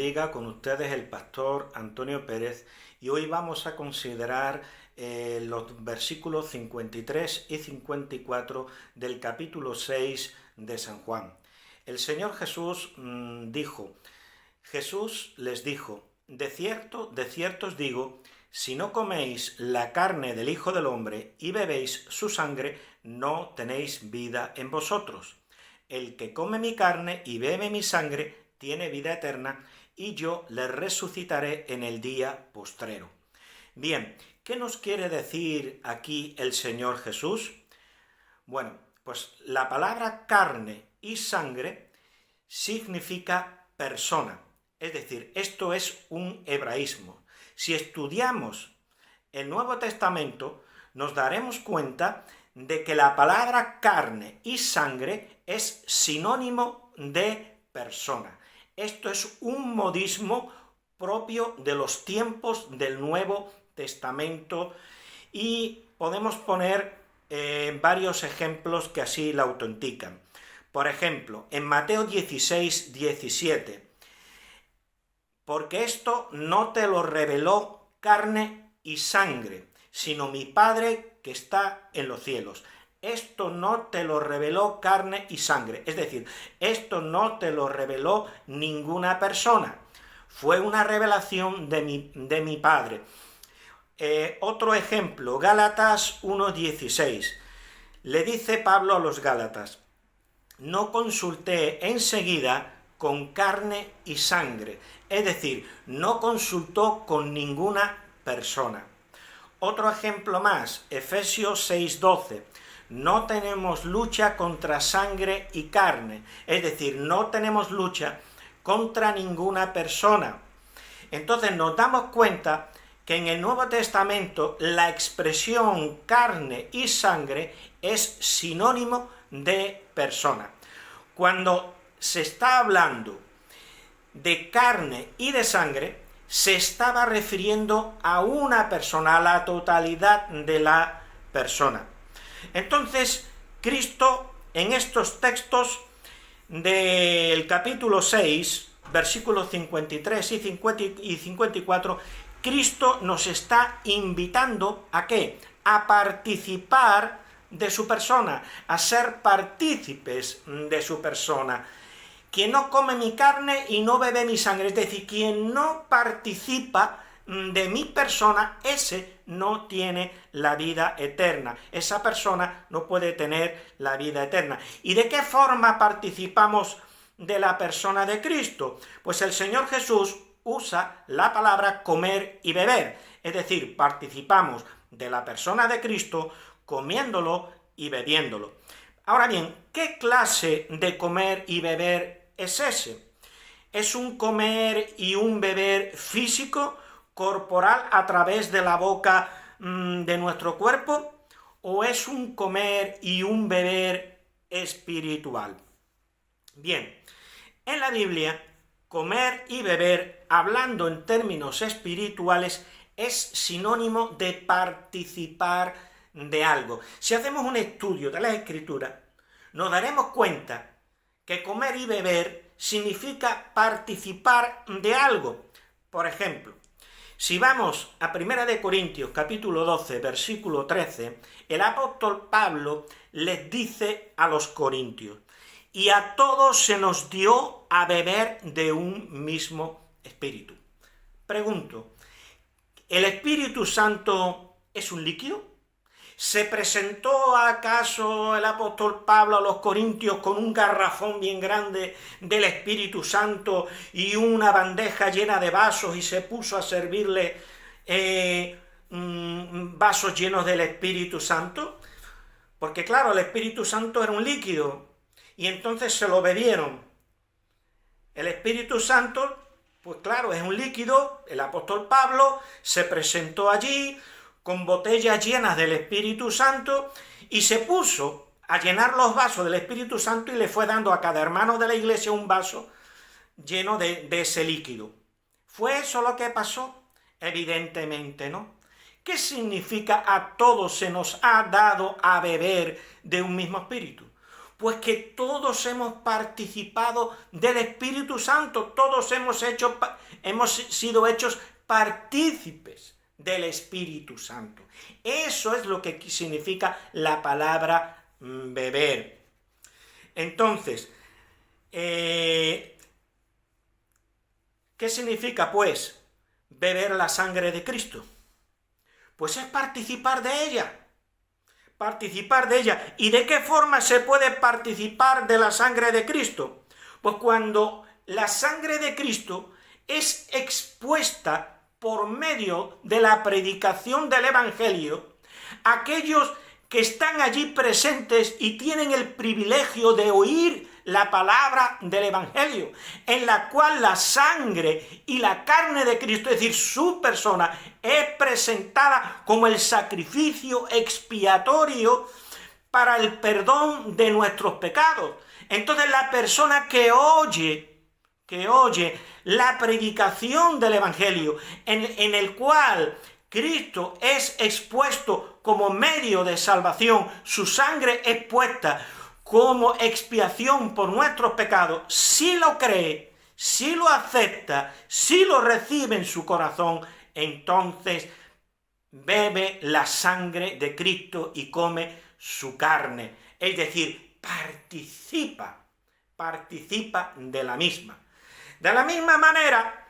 bendiga, con ustedes el pastor Antonio Pérez, y hoy vamos a considerar los versículos 53 y 54 del capítulo 6 de San Juan. El Señor Jesús les dijo, de cierto os digo, si no coméis la carne del Hijo del Hombre y bebéis su sangre, no tenéis vida en vosotros. El que come mi carne y bebe mi sangre tiene vida eterna, y yo le resucitaré en el día postrero. Bien, ¿qué nos quiere decir aquí el Señor Jesús? Bueno, pues la palabra carne y sangre significa persona. Es decir, esto es un hebraísmo. Si estudiamos el Nuevo Testamento, nos daremos cuenta de que la palabra carne y sangre es sinónimo de persona. Esto es un modismo propio de los tiempos del Nuevo Testamento y podemos poner varios ejemplos que así la autentican. Por ejemplo, en Mateo 16, 17, porque esto no te lo reveló carne y sangre, sino mi Padre que está en los cielos. Esto no te lo reveló carne y sangre, es decir, esto no te lo reveló ninguna persona. Fue una revelación de mi Padre. Otro ejemplo, Gálatas 1:16. Le dice Pablo a los Gálatas, no consulté enseguida con carne y sangre, es decir, no consultó con ninguna persona. Otro ejemplo más, Efesios 6:12. No tenemos lucha contra sangre y carne, es decir, no tenemos lucha contra ninguna persona. Entonces nos damos cuenta que en el Nuevo Testamento la expresión carne y sangre es sinónimo de persona. Cuando se está hablando de carne y de sangre, se estaba refiriendo a una persona, a la totalidad de la persona. Entonces, Cristo, en estos textos del capítulo 6, versículos 53 y 54, Cristo nos está invitando ¿a qué? A participar de su persona, a ser partícipes de su persona. Quien no come mi carne y no bebe mi sangre, es decir, quien no participa de mi persona, ese no tiene la vida eterna. Esa persona no puede tener la vida eterna. ¿Y de qué forma participamos de la persona de Cristo? Pues el Señor Jesús usa la palabra comer y beber, es decir, participamos de la persona de Cristo comiéndolo y bebiéndolo. Ahora bien, ¿qué clase de comer y beber es ese? ¿Es un comer y un beber físico, corporal, a través de la boca de nuestro cuerpo? ¿O es un comer y un beber espiritual? Bien, en la Biblia, comer y beber, hablando en términos espirituales, es sinónimo de participar de algo. Si hacemos un estudio de la Escritura, nos daremos cuenta que comer y beber significa participar de algo. Por ejemplo, si vamos a 1 de Corintios, capítulo 12, versículo 13, el apóstol Pablo les dice a los corintios, y a todos se nos dio a beber de un mismo espíritu. Pregunto, ¿el Espíritu Santo es un líquido? ¿Se presentó acaso el apóstol Pablo a los corintios con un garrafón bien grande del Espíritu Santo y una bandeja llena de vasos y se puso a servirle vasos llenos del Espíritu Santo? Porque claro, el Espíritu Santo era un líquido y entonces se lo bebieron. El Espíritu Santo, pues claro, es un líquido. El apóstol Pablo se presentó allí con botellas llenas del Espíritu Santo y se puso a llenar los vasos del Espíritu Santo y le fue dando a cada hermano de la iglesia un vaso lleno de ese líquido. ¿Fue eso lo que pasó? Evidentemente no. ¿Qué significa a todos se nos ha dado a beber de un mismo espíritu? Pues que todos hemos participado del Espíritu Santo, todos hemos sido hechos partícipes del Espíritu Santo. Eso es lo que significa la palabra beber. Entonces, ¿qué significa, pues, beber la sangre de Cristo? Pues es participar de ella. Participar de ella. ¿Y de qué forma se puede participar de la sangre de Cristo? Pues cuando la sangre de Cristo es expuesta por medio de la predicación del Evangelio, aquellos que están allí presentes y tienen el privilegio de oír la palabra del Evangelio, en la cual la sangre y la carne de Cristo, es decir, su persona, es presentada como el sacrificio expiatorio para el perdón de nuestros pecados. Entonces la persona que oye la predicación del Evangelio, en el cual Cristo es expuesto como medio de salvación, su sangre es puesta como expiación por nuestros pecados, si lo cree, si lo acepta, si lo recibe en su corazón, entonces bebe la sangre de Cristo y come su carne. Es decir, participa de la misma. De la misma manera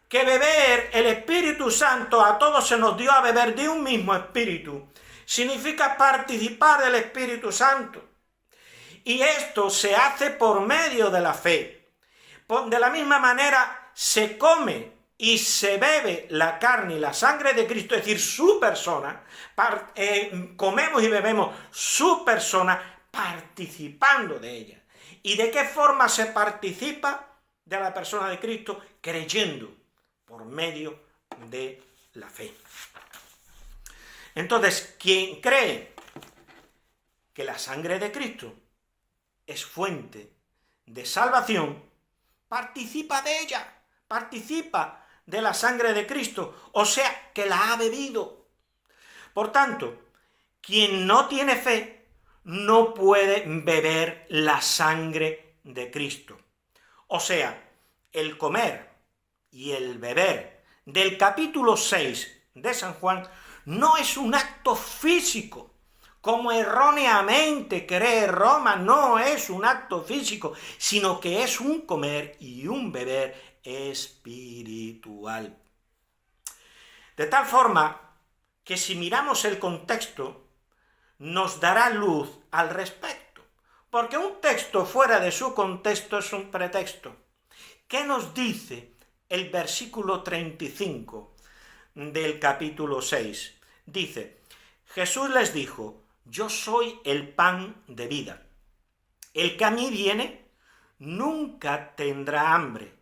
que beber el Espíritu Santo, a todos se nos dio a beber de un mismo Espíritu, significa participar del Espíritu Santo. Y esto se hace por medio de la fe. De la misma manera se come y se bebe la carne y la sangre de Cristo, es decir, su persona, comemos y bebemos su persona participando de ella. ¿Y de qué forma se participa de la persona de Cristo? Creyendo por medio de la fe. Entonces, quien cree que la sangre de Cristo es fuente de salvación, participa de ella, participa de la sangre de Cristo, o sea, que la ha bebido. Por tanto, quien no tiene fe no puede beber la sangre de Cristo. O sea, el comer y el beber del capítulo 6 de San Juan no es un acto físico, como erróneamente cree Roma, no es un acto físico, sino que es un comer y un beber espiritual. De tal forma que si miramos el contexto, nos dará luz al respecto, porque un texto fuera de su contexto es un pretexto. ¿Qué nos dice el versículo 35 del capítulo 6? Dice, Jesús les dijo, yo soy el pan de vida. El que a mí viene nunca tendrá hambre,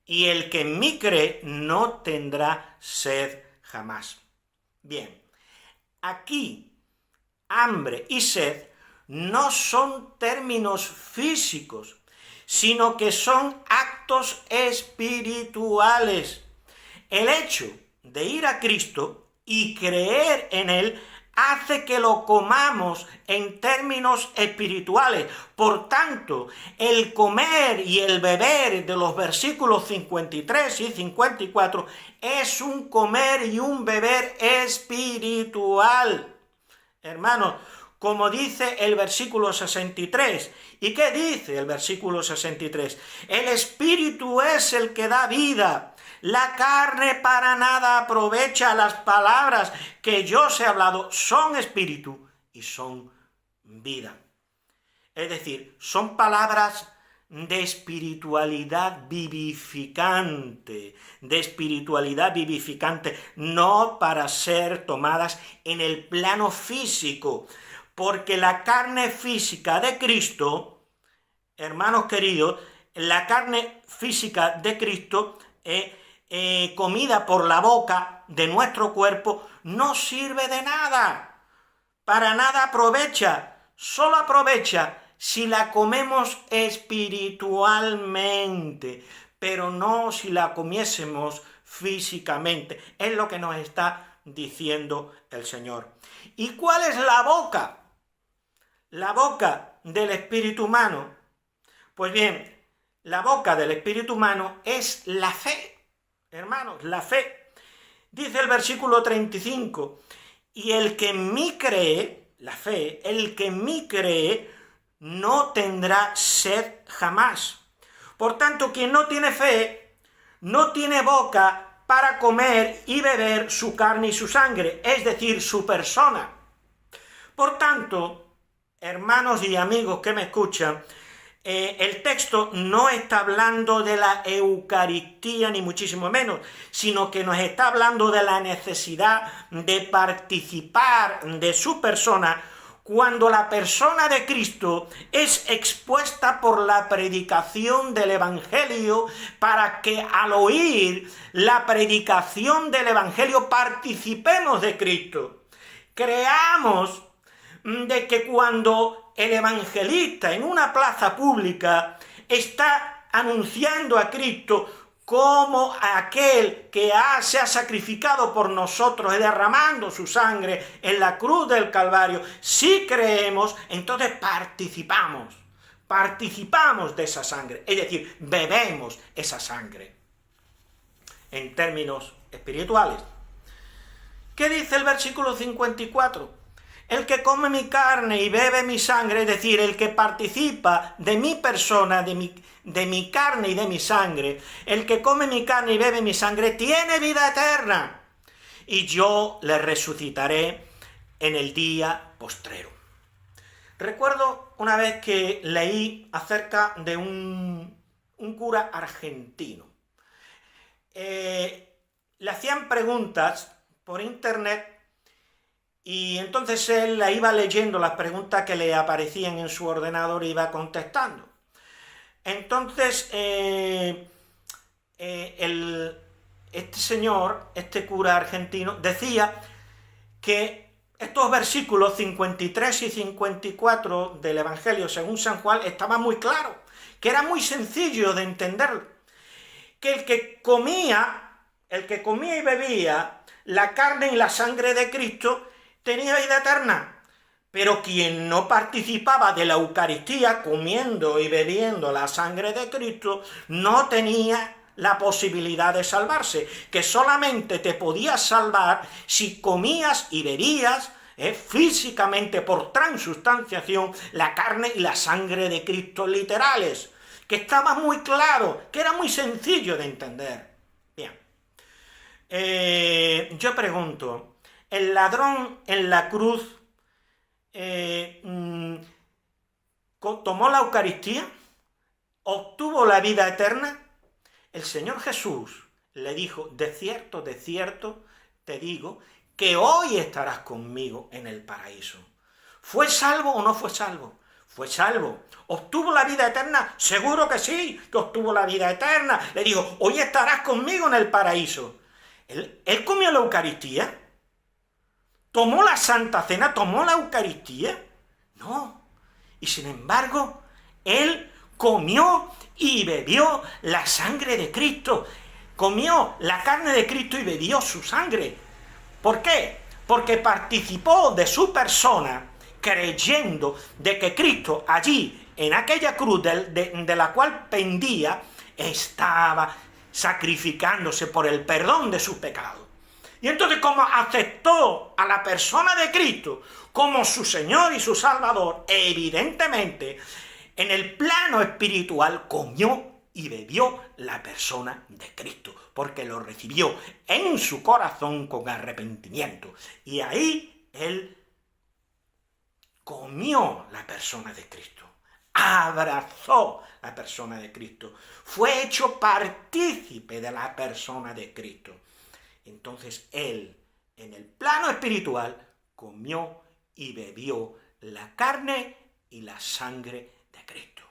y el que en mí cree no tendrá sed jamás. Bien, aquí hambre y sed no son términos físicos, sino que son actos espirituales. El hecho de ir a Cristo y creer en Él hace que lo comamos en términos espirituales. Por tanto, el comer y el beber de los versículos 53 y 54 es un comer y un beber espiritual. Hermanos, como dice el versículo 63. ¿Y qué dice el versículo 63? El Espíritu es el que da vida. La carne para nada aprovecha. Las palabras que yo os he hablado son espíritu y son vida. Es decir, son palabras de espiritualidad vivificante, no para ser tomadas en el plano físico, porque la carne física de Cristo, hermanos queridos, la carne física de Cristo, comida por la boca de nuestro cuerpo, no sirve de nada, para nada aprovecha, solo aprovecha si la comemos espiritualmente, pero no si la comiésemos físicamente. Es lo que nos está diciendo el Señor. ¿Y cuál es la boca? La boca del espíritu humano? Pues bien, la boca del espíritu humano es la fe, hermanos, la fe. Dice el versículo 35, y el que en mí cree, la fe, el que en mí cree, no tendrá sed jamás. Por tanto, quien no tiene fe, no tiene boca para comer y beber su carne y su sangre, es decir, su persona. Por tanto, hermanos y amigos que me escuchan, el texto no está hablando de la Eucaristía, ni muchísimo menos, sino que nos está hablando de la necesidad de participar de su persona cuando la persona de Cristo es expuesta por la predicación del Evangelio, para que al oír la predicación del Evangelio participemos de Cristo. Creamos de que cuando el evangelista en una plaza pública está anunciando a Cristo como aquel que se ha sacrificado por nosotros, derramando su sangre en la cruz del Calvario, si creemos, entonces participamos de esa sangre, es decir, bebemos esa sangre. En términos espirituales, ¿qué dice el versículo 54? El que come mi carne y bebe mi sangre, es decir, el que participa de mi persona, de mi carne y de mi sangre, el que come mi carne y bebe mi sangre, tiene vida eterna, y yo le resucitaré en el día postrero. Recuerdo una vez que leí acerca de un cura argentino. Le hacían preguntas por internet, y entonces él iba leyendo las preguntas que le aparecían en su ordenador y iba contestando. Entonces, este cura argentino, decía que estos versículos 53 y 54 del Evangelio según San Juan estaban muy claros, que era muy sencillo de entender, que el que comía y bebía la carne y la sangre de Cristo tenía vida eterna, pero quien no participaba de la Eucaristía, comiendo y bebiendo la sangre de Cristo, no tenía la posibilidad de salvarse, que solamente te podías salvar si comías y bebías físicamente por transustanciación la carne y la sangre de Cristo literales, que estaba muy claro, que era muy sencillo de entender. Bien, yo pregunto, ¿el ladrón en la cruz tomó la Eucaristía? ¿Obtuvo la vida eterna? El Señor Jesús le dijo, de cierto te digo, que hoy estarás conmigo en el paraíso. ¿Fue salvo o no fue salvo? Fue salvo. ¿Obtuvo la vida eterna? Seguro que sí, que obtuvo la vida eterna. Le dijo, hoy estarás conmigo en el paraíso. ¿Él comió la Eucaristía? ¿Tomó la Santa Cena? ¿Tomó la Eucaristía? No. Y sin embargo, él comió y bebió la sangre de Cristo. Comió la carne de Cristo y bebió su sangre. ¿Por qué? Porque participó de su persona, creyendo de que Cristo allí, en aquella cruz de la cual pendía, estaba sacrificándose por el perdón de sus pecados. Y entonces, como aceptó a la persona de Cristo como su Señor y su Salvador, evidentemente, en el plano espiritual comió y bebió la persona de Cristo, porque lo recibió en su corazón con arrepentimiento. Y ahí él comió la persona de Cristo, abrazó la persona de Cristo, fue hecho partícipe de la persona de Cristo. Entonces él, en el plano espiritual, comió y bebió la carne y la sangre de Cristo.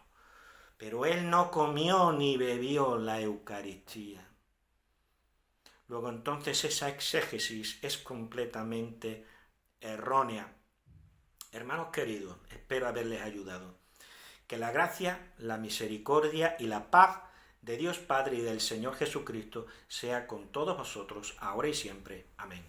Pero él no comió ni bebió la Eucaristía. Luego entonces esa exégesis es completamente errónea. Hermanos queridos, espero haberles ayudado. Que la gracia, la misericordia y la paz de Dios Padre y del Señor Jesucristo sea con todos vosotros, ahora y siempre. Amén.